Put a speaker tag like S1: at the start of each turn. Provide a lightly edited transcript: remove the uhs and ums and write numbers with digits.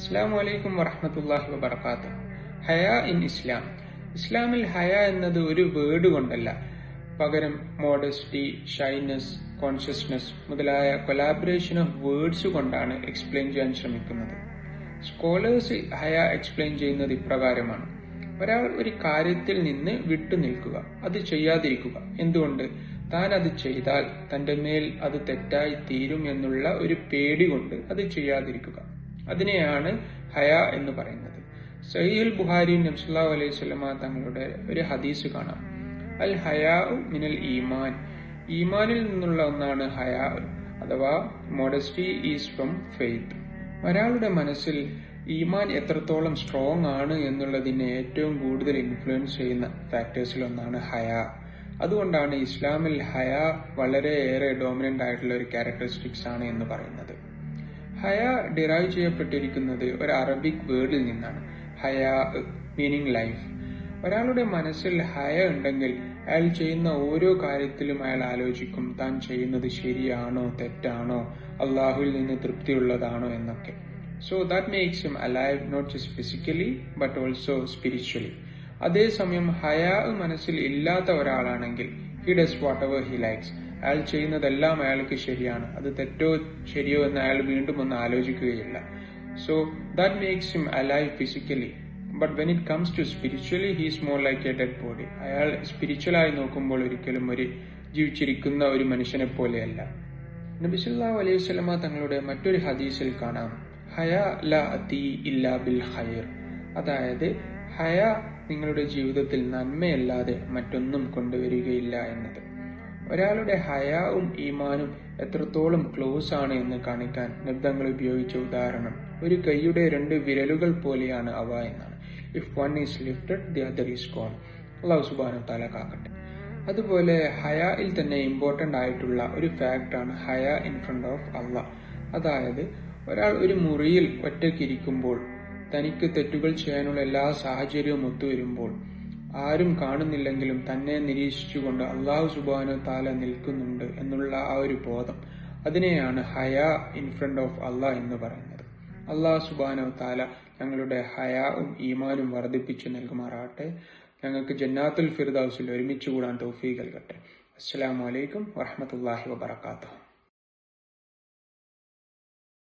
S1: അസ്സലാമു അലൈക്കും വറഹ്മത്തുള്ളാഹി വബറകാതുഹു. ഹയ ഇൻ ഇസ്ലാം. ഇസ്ലാമിൽ ഹയ എന്നത് ഒരു വേർഡ് കൊണ്ടല്ല, പകരം മോഡസ്റ്റി, ഷൈനസ്, കോൺഷ്യസ്നസ് മുതലായ കൊലാബറേഷൻ ഓഫ് വേർഡ്സ് കൊണ്ടാണ് എക്സ്പ്ലെയിൻ ചെയ്യാൻ ശ്രമിക്കുന്നത്. സ്കോളേഴ്സ് ഹയ എക്സ്പ്ലെയിൻ ചെയ്യുന്നത് ഇപ്രകാരമാണ്: ഒരാൾ ഒരു കാര്യത്തിൽ നിന്ന് വിട്ടു നിൽക്കുക, അത് ചെയ്യാതിരിക്കുക. എന്തുകൊണ്ട്? താൻ അത് ചെയ്താൽ തന്റെ മേൽ അത് തെറ്റായി തീരും എന്നുള്ള ഒരു പേടി കൊണ്ട് അത് ചെയ്യാതിരിക്കുക. അതിനെയാണ് ഹയ എന്ന് പറയുന്നത്. സഹീഹുൽ ബുഖാരി നബി സല്ലല്ലാഹു അലൈഹി വസല്ലമ തങ്ങളുടെ ഒരു ഹദീസ് കാണാം: അൽ ഹയാഉ മിനൽ ഈമാൻ. ഈമാനിൽ നിന്നുള്ള ഒന്നാണ് ഹയാ, അഥവാ മോഡസ്റ്റി ഈസ് ഫ്രം ഫെയ്ത്ത്. ഒരാളുടെ മനസ്സിൽ ഈമാൻ എത്രത്തോളം സ്ട്രോങ് ആണ് എന്നുള്ളതിനെ ഏറ്റവും കൂടുതൽ ഇൻഫ്ലുവൻസ് ചെയ്യുന്ന ഫാക്ടേഴ്സിൽ ഒന്നാണ് ഹയാ. അതുകൊണ്ടാണ് ഇസ്ലാമിൽ ഹയാ വളരെയേറെ ഡോമിനന്റ് ആയിട്ടുള്ള ഒരു ക്യാരക്ടറിസ്റ്റിക്സ് ആണ് എന്ന് പറയുന്നത്. ഹയ ഡിറൈവ് ചെയ്യപ്പെട്ടിരിക്കുന്നത് ഒരു അറബിക് വേർഡിൽ നിന്നാണ്, ഹയാ മീനിങ് ലൈഫ്. ഒരാളുടെ മനസ്സിൽ ഹയ ഉണ്ടെങ്കിൽ അയാൾ ചെയ്യുന്ന ഓരോ കാര്യത്തിലും അയാൾ ആലോചിക്കും, താൻ ചെയ്യുന്നത് ശരിയാണോ തെറ്റാണോ, അള്ളാഹുവിൽ നിന്ന് തൃപ്തിയുള്ളതാണോ എന്നൊക്കെ. So that makes him alive, not just physically but also spiritually. അതേസമയം ഹയാ മനസ്സിൽ ഇല്ലാത്ത ഒരാളാണെങ്കിൽ he does whatever he likes. അയാൾ ചെയ്യുന്നതെല്ലാം അയാൾക്ക് ശരിയാണ്, അത് തെറ്റോ ശരിയോ എന്ന് അയാൾ വീണ്ടും ഒന്ന് ആലോചിക്കുകയില്ല. So that makes him alive physically. But when it comes to spiritually he is more like a dead body. അയാൾ സ്പിരിച്വലായി നോക്കുമ്പോൾ ഒരിക്കലും ഒരു ജീവിച്ചിരിക്കുന്ന ഒരു മനുഷ്യനെ പോലെയല്ല. നബി സല്ലല്ലാഹു അലൈഹി വസല്ലമ തങ്ങളുടെ മറ്റൊരു ഹദീസിൽ കാണാം: ഹയ ലാ അതി ഇല്ലാ ബിൽ ഖൈർ. അതായത് ഹയ നിങ്ങളുടെ ജീവിതത്തിൽ നന്മയല്ലാതെ മറ്റൊന്നും കൊണ്ടുവരികയില്ല എന്നത്. ഒരാളുടെ ഹയാവും ഈമാനും എത്രത്തോളം ക്ലോസ് ആണ് എന്ന് കാണിക്കാൻ നബിതങ്ങൾ ഉപയോഗിച്ച ഉദാഹരണം ഒരു കൈയുടെ 2 വിരലുകൾ പോലെയാണ് അവ എന്നാണ്. If one is lifted the other is gone. അല്ലാഹു സുബ്ഹാനഹു വ തആല കാക്കട്ടെ. അതുപോലെ ഹയായിൽ തന്നെ ഇമ്പോർട്ടന്റ് ആയിട്ടുള്ള ഒരു ഫാക്ടാണ് ഹയ ഇൻ ഫ്രണ്ട് ഓഫ് അള്ളാഹ്. അതായത് ഒരാൾ ഒരു മുറിയിൽ ഒറ്റയ്ക്കിരിക്കുമ്പോൾ തനിക്ക് തെറ്റുകൾ ചെയ്യാനുള്ള എല്ലാ സാഹചര്യവും ഒത്തുവരുമ്പോൾ ആരും കാണുന്നില്ലെങ്കിലും തന്നെ നിരീക്ഷിച്ചുകൊണ്ട് അള്ളാഹു സുബ്ഹാനഹു വ തആല നിൽക്കുന്നുണ്ട് എന്നുള്ള ആ ഒരു ബോധം, അതിനെയാണ് ഹയ ഇൻ ഫ്രണ്ട് ഓഫ് അള്ളാഹ് എന്ന് പറയുന്നത്. അള്ളാഹു സുബ്ഹാനഹു വ തആല ഞങ്ങളുടെ ഹയാവും ഈമാനും വർദ്ധിപ്പിച്ചു നൽകുമാറാകട്ടെ. ഞങ്ങൾക്ക് ജന്നാത്തുൽ ഫിർദൗസിൽ ഒരുമിച്ച് കൂടാൻ തൗഫീഖ് നൽകട്ടെ. അസ്സലാമു അലൈക്കും വറഹ്മത്തുള്ളാഹി വബറകാതുഹു.